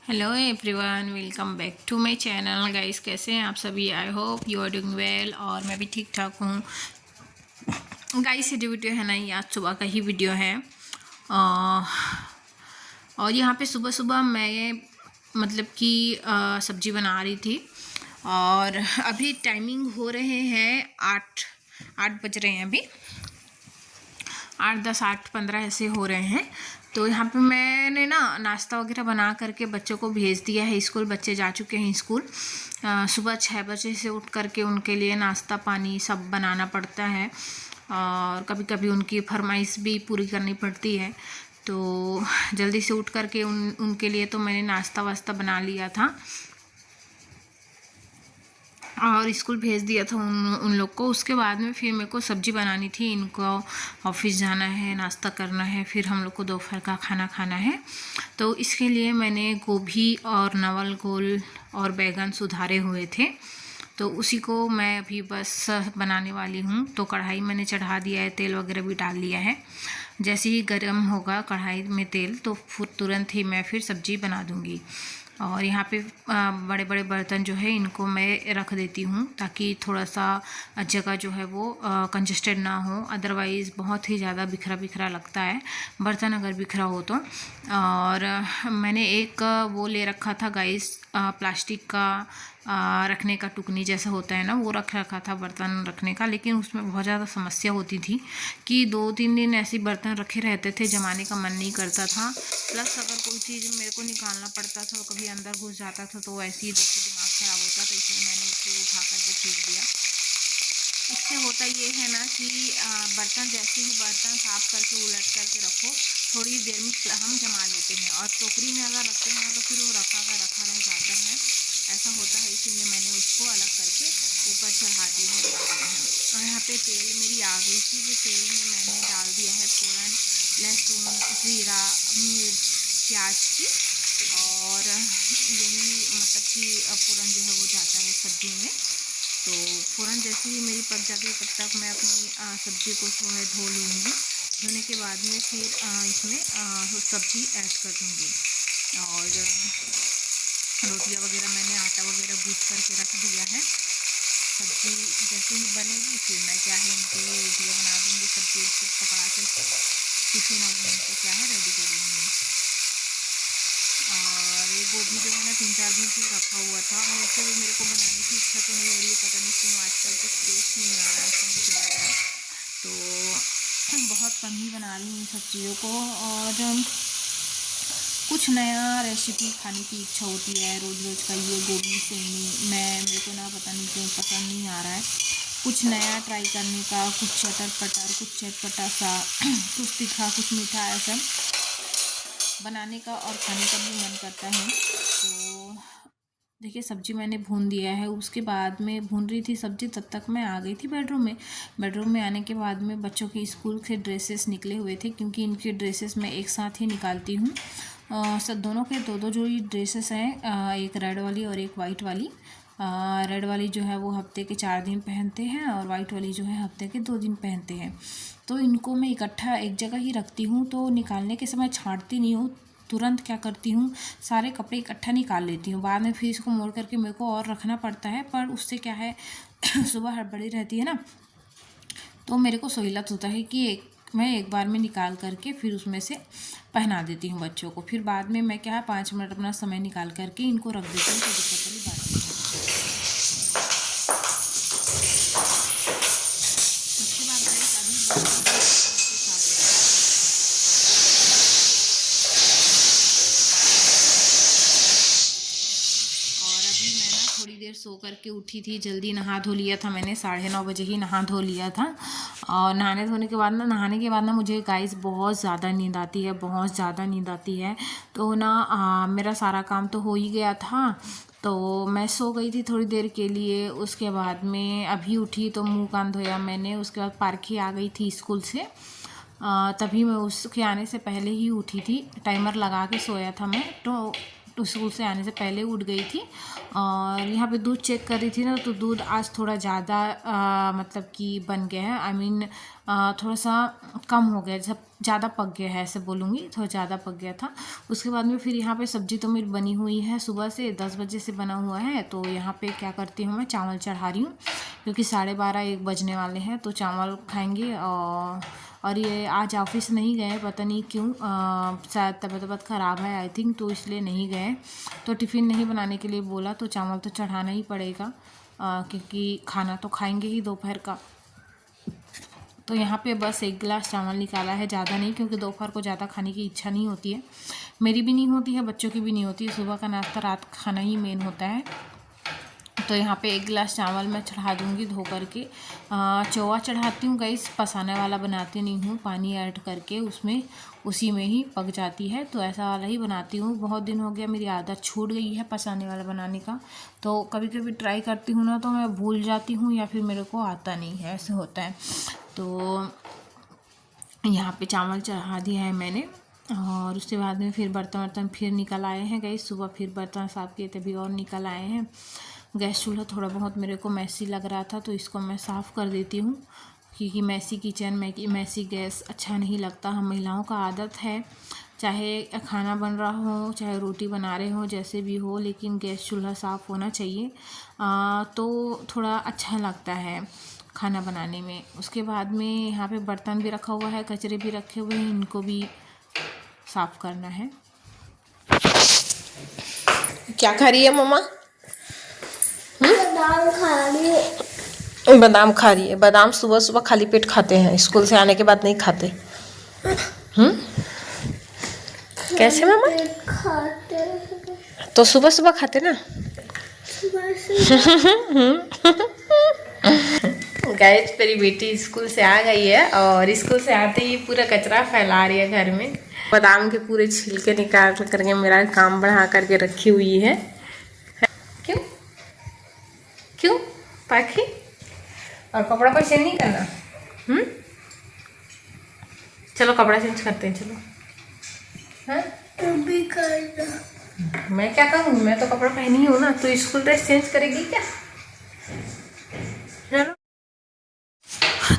Hello everyone, welcome back to my channel. Guys, कैसे हैं आप सभी? I hope you are doing well और मैं भी ठीक ठाक हूँ। गाइस, ये जो वीडियो है ना, ये आज सुबह का ही वीडियो है। और यहाँ पे सुबह सुबह मैं मतलब कि सब्जी बना रही थी और अभी टाइमिंग हो रहे हैं 8 बज रहे हैं। अभी 8:10 8:15 ऐसे हो रहे हैं। तो यहाँ पे मैंने ना नाश्ता वगैरह बना करके बच्चों को भेज दिया है स्कूल। बच्चे जा चुके हैं स्कूल। सुबह 6 बजे से उठ करके उनके लिए नाश्ता पानी सब बनाना पड़ता है और कभी कभी उनकी फरमाइश भी पूरी करनी पड़ती है। तो जल्दी से उठ करके उनके लिए तो मैंने नाश्ता वास्ता बना लिया था और स्कूल भेज दिया था उन लोग को। उसके बाद में फिर मेरे को सब्ज़ी बनानी थी। इनको ऑफिस जाना है, नाश्ता करना है, फिर हम लोग को दोपहर का खाना खाना है। तो इसके लिए मैंने गोभी और नवल गोल और बैगन सुधारे हुए थे, तो उसी को मैं अभी बस बनाने वाली हूँ। तो कढ़ाई मैंने चढ़ा दिया है, तेल वगैरह भी डाल लिया है। जैसे ही गर्म होगा कढ़ाई में तेल तो तुरंत ही मैं फिर सब्ज़ी बना दूँगी। और यहाँ पे बड़े बड़े बर्तन जो है इनको मैं रख देती हूँ ताकि थोड़ा सा जगह जो है वो कंजस्टेड ना हो। अदरवाइज़ बहुत ही ज़्यादा बिखरा बिखरा लगता है बर्तन अगर बिखरा हो तो। और मैंने एक वो ले रखा था गाइस, प्लास्टिक का रखने का टुकनी जैसा होता है ना, वो रख रखा था बर्तन रखने का। लेकिन उसमें बहुत ज़्यादा समस्या होती थी कि 2-3 दिन ऐसे बर्तन रखे रहते थे, जमाने का मन नहीं करता था। प्लस अगर कोई चीज़ मेरे को निकालना पड़ता था, कभी अंदर घुस जाता था, तो ऐसे ही देखिए दिमाग ख़राब होता था। इसलिए मैंने इसे उठा करके फेंक दिया। इससे होता ये है ना कि बर्तन जैसे ही बर्तन साफ़ करके उलट करके रखो, थोड़ी देर में हम जमा लेते हैं। और टोकरी में अगर रखते हैं तो फिर वो रखा का रखा रह जाता है, ऐसा होता है। इसीलिए मैंने उसको अलग करके ऊपर चढ़ा दिया है, रख दिया है। और यहाँ पे तेल मेरी आ गई थी। जो तेल में मैंने डाल दिया है फ़ौरन लहसुन, ज़ीरा, मिर्च, प्याज की। और यही मतलब कि फ़ौरन जो है वो जाता है सब्ज़ी में। तो फ़ौरन जैसे ही मेरी पक जाती है तब तक मैं अपनी सब्ज़ी को जो है धो लूँगी। धोने के बाद में फिर इसमें सब्ज़ी ऐड कर दूँगी। और रोटियां वगैरह मैंने आटा वगैरह गूँथ करके रख दिया है। सब्ज़ी जैसे ही बनेगी फिर मैं क्या है इनके लिए रोटियां बना दूँगी। सब्ज़ी पका कर टिफ़िन और इनको क्या है रेडी कर लूँगी। और ये गोभी जो है ना 3-4 दिन से रखा हुआ था। वैसे भी मेरे को बनाने की इच्छा तो नहीं हो रही है, पता नहीं क्यों आजकल कुछ टेस्ट नहीं आ रहा है, समझ लग रहा है। तो बहुत कम ही बना ली इन सब चीज़ों को। और कुछ नया रेसिपी खाने की इच्छा होती है। रोज़ रोज़ का ये गोभी सेवनी मेरे को ना पता नहीं क्यों पसंद नहीं आ रहा है। कुछ नया ट्राई करने का, कुछ चटर पटर, कुछ चटपटा सा, कुछ तीखा, कुछ मीठा, ऐसा बनाने का और खाने का भी मन करता है। तो देखिए सब्ज़ी मैंने भून दिया है। उसके बाद में भून रही थी सब्ज़ी, तब तक मैं आ गई थी बेडरूम में। बेडरूम में आने के बाद में बच्चों के स्कूल से ड्रेसेस निकले हुए थे, क्योंकि इनके ड्रेसेस मैं एक साथ ही निकालती हूँ। सब दोनों के दो जोड़ी ड्रेसेस हैं, एक रेड वाली और एक वाइट वाली। रेड वाली जो है वो हफ्ते के 4 दिन पहनते हैं और वाइट वाली जो है हफ्ते के 2 दिन पहनते हैं। तो इनको मैं इकट्ठा एक जगह ही रखती हूँ। तो निकालने के समय छाँटती नहीं हूँ, तुरंत क्या करती हूँ सारे कपड़े इकट्ठा निकाल लेती हूँ। बाद में फिर इसको मोड़ करके मेरे को और रखना पड़ता है, पर उससे क्या है सुबह हड़बड़ी रहती है ना, तो मेरे को सहूलत होता है कि मैं एक बार में निकाल करके फिर उसमें से पहना देती हूँ बच्चों को। फिर बाद में मैं क्या है 5 मिनट अपना समय निकाल करके इनको रख देती हूँ, कोई दिक्कत वाली बात नहीं है। उसके बाद गाइस अभी थोड़ी देर सो करके उठी थी, जल्दी नहा धो लिया था मैंने, 9:30 बजे ही नहा धो लिया था। और नहाने के बाद ना मुझे गाइस बहुत ज़्यादा नींद आती है, बहुत ज़्यादा नींद आती है। तो ना मेरा सारा काम तो हो ही गया था, तो मैं सो गई थी थोड़ी देर के लिए। उसके बाद में अभी उठी तो मुंह कान धोया मैंने। उसके बाद पारखी आ गई थी स्कूल से, तभी मैं उसके आने से पहले ही उठी थी। टाइमर लगा के सोया था मैं, तो स्कूल से आने से पहले उठ गई थी। और यहाँ पे दूध चेक कर रही थी ना, तो दूध आज थोड़ा ज़्यादा मतलब कि बन गया है। आई मीन थोड़ा सा कम हो गया, जब ज़्यादा पक गया है ऐसे बोलूँगी, थोड़ा ज़्यादा पक गया था। उसके बाद में फिर यहाँ पे सब्ज़ी तो मेरी बनी हुई है, सुबह से 10 बजे से बना हुआ है। तो यहाँ पे क्या करती हूँ, मैं चावल चढ़ा रही हूँ क्योंकि 12:30-1 बजने वाले हैं, तो चावल खाएंगे। और ये आज ऑफिस नहीं गए, पता नहीं क्यों, शायद तबीयत ख़राब है आई थिंक, तो इसलिए नहीं गए। तो टिफ़िन नहीं बनाने के लिए बोला, तो चावल तो चढ़ाना ही पड़ेगा क्योंकि खाना तो खाएंगे ही दोपहर का। तो यहाँ पे बस 1 गिलास चावल निकाला है, ज़्यादा नहीं, क्योंकि दोपहर को ज़्यादा खाने की इच्छा नहीं होती है, मेरी भी नहीं होती है, बच्चों की भी नहीं होती है। सुबह का नाश्ता रात का खाना ही मेन होता है। तो यहाँ पे 1 गिलास चावल मैं चढ़ा दूँगी धो करके। चौवा चढ़ाती हूँ गाइस, पसाने वाला बनाती नहीं हूँ, पानी ऐड करके उसमें उसी में ही पक जाती है, तो ऐसा वाला ही बनाती हूँ। बहुत दिन हो गया, मेरी आदत छूट गई है पसाने वाला बनाने का। तो कभी कभी ट्राई करती हूँ ना, तो मैं भूल जाती हूँ या फिर मेरे को आता नहीं है, ऐसे होता है। तो यहाँ पे चावल चढ़ा दिया है मैंने, और उसके बाद में फिर बर्तन फिर निकल आए हैं गाइस। सुबह फिर बर्तन साफ़ किए, तभी और निकल आए हैं। गैस चूल्हा थोड़ा बहुत मेरे को मैसी लग रहा था, तो इसको मैं साफ़ कर देती हूँ, क्योंकि मैसी किचन में मैसी गैस अच्छा नहीं लगता। हम महिलाओं का आदत है, चाहे खाना बन रहा हो, चाहे रोटी बना रहे हो, जैसे भी हो, लेकिन गैस चूल्हा साफ़ होना चाहिए, तो थोड़ा अच्छा लगता है खाना बनाने में। उसके बाद में यहाँ पे बर्तन भी रखा हुआ है, कचरे भी रखे हुए हैं, इनको भी साफ़ करना है। क्या खा रही है मम्मा? बादाम खा रही है। बादाम खा रही है। बादाम सुबह सुबह खाली पेट खाते हैं, स्कूल से आने के बाद नहीं खाते। कैसे मम्मा? खाते हैं तो सुबह सुबह खाते ना। गाइस, मेरी बेटी स्कूल से आ गई है, और स्कूल से आते ही पूरा कचरा फैला रही है घर में। बादाम के पूरे छिलके निकाल करके मेरा काम बढ़ा करके रखी हुई है। क्यों क्यों पाखी? और कपड़ा को चेंज नहीं करना? चलो कपड़ा चेंज करते हैं, चलो। हाँ, तुम भी करना। मैं क्या करूँ, मैं तो कपड़ा पहनी हूँ ना, तो स्कूल ड्रेस चेंज करेगी क्या? चलो।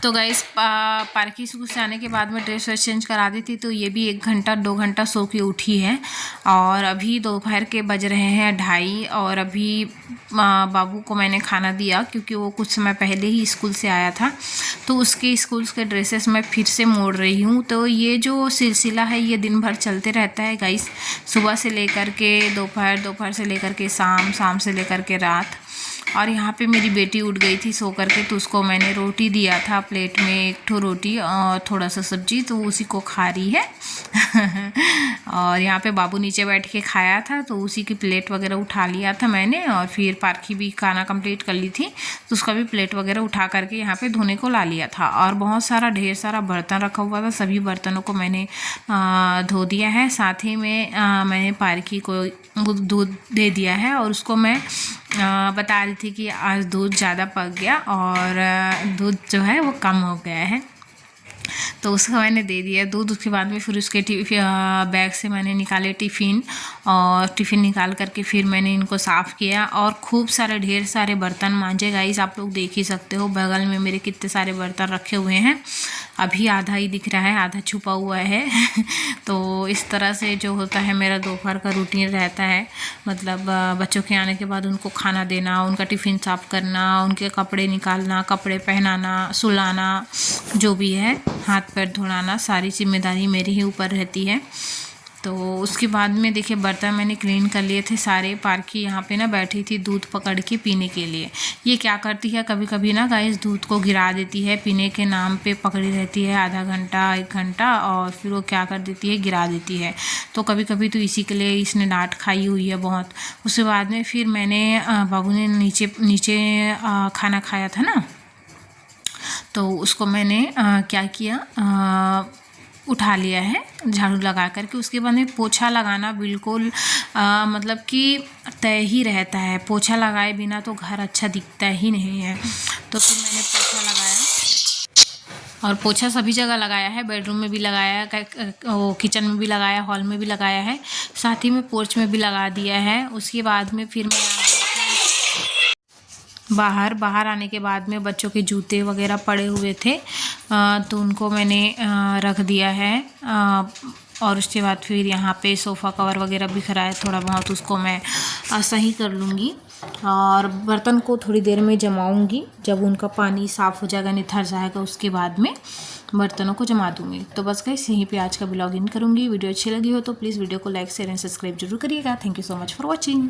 तो गाइस, पार्की स्कूल से आने के बाद में ड्रेस वेस चेंज करा दी थी, तो ये भी 1 घंटा 2 घंटा सो के उठी है। और अभी दोपहर के बज रहे हैं 2:30, और अभी बाबू को मैंने खाना दिया, क्योंकि वो कुछ समय पहले ही स्कूल से आया था, तो उसके स्कूल के ड्रेसेस मैं फिर से मोड़ रही हूँ। तो ये जो सिलसिला है ये दिन भर चलते रहता है गाइस, सुबह से लेकर के दोपहर, दोपहर से लेकर के शाम, शाम से लेकर के रात। और यहाँ पे मेरी बेटी उठ गई थी सो करके, तो उसको मैंने रोटी दिया था प्लेट में, 1 ठो रोटी और थोड़ा सा सब्जी, तो उसी को खा रही है। और यहाँ पे बाबू नीचे बैठ के खाया था, तो उसी की प्लेट वगैरह उठा लिया था मैंने। और फिर पार्की भी खाना कंप्लीट कर ली थी, तो उसका भी प्लेट वगैरह उठा करके यहाँ पे धोने को ला लिया था। और बहुत सारा ढेर सारा बर्तन रखा हुआ था, सभी बर्तनों को मैंने धो दिया है। साथ ही में मैंने पार्की को दूध दे दिया है, और उसको मैं बता रही थी कि आज दूध ज़्यादा पक गया और दूध जो है वो कम हो गया है, तो उसको मैंने दे दिया दूध। उसके बाद में फिर उसके बैग से मैंने निकाले टिफ़िन, और टिफ़िन निकाल करके फिर मैंने इनको साफ़ किया, और खूब सारे ढेर सारे बर्तन मांजे गाइस। आप लोग देख ही सकते हो बगल में मेरे कितने सारे बर्तन रखे हुए हैं, अभी आधा ही दिख रहा है, आधा छुपा हुआ है। तो इस तरह से जो होता है मेरा दोपहर का रूटीन रहता है, मतलब बच्चों के आने के बाद उनको खाना देना, उनका टिफ़िन साफ़ करना, उनके कपड़े निकालना, कपड़े पहनाना, सुलाना, जो भी है, हाथ पैर धुलाना, सारी जिम्मेदारी मेरे ही ऊपर रहती है। तो उसके बाद में देखिए बर्तन मैंने क्लीन कर लिए थे सारे। पार्की यहाँ पे ना बैठी थी दूध पकड़ के पीने के लिए। ये क्या करती है, कभी कभी ना गाइस दूध को गिरा देती है, पीने के नाम पे पकड़ी रहती है आधा घंटा 1 घंटा, और फिर वो क्या कर देती है, गिरा देती है। तो कभी कभी तो इसी के लिए इसने डांट खाई हुई है बहुत। उसके बाद में फिर मैंने बाबू ने नीचे खाना खाया था ना, तो उसको मैंने क्या किया, उठा लिया है झाड़ू लगा करके। उसके बाद में पोछा लगाना बिल्कुल मतलब कि तय ही रहता है, पोछा लगाए बिना तो घर अच्छा दिखता ही नहीं है। तो फिर मैंने पोछा लगाया। और पोछा सभी जगह लगाया है, बेडरूम में भी लगाया है, वो किचन में भी लगाया, हॉल में भी लगाया है, साथ ही में पोर्च में भी लगा दिया है। उसके बाद में फिर मैं बाहर आने के बाद में बच्चों के जूते वगैरह पड़े हुए थे, तो उनको मैंने रख दिया है। और उसके बाद फिर यहाँ पे सोफ़ा कवर वगैरह बिखरा है थोड़ा बहुत, उसको मैं सही कर लूँगी। और बर्तन को थोड़ी देर में जमाऊँगी, जब उनका पानी साफ़ हो जाएगा, निथर जाएगा, उसके बाद में बर्तनों को जमा दूँगी। तो बस गाइस यहीं पे आज का ब्लॉग इन करूँगी। वीडियो अच्छी लगी हो तो प्लीज़ वीडियो को लाइक शेयर एंड सब्सक्राइब जरूर करिएगा। Thank you so much for watching.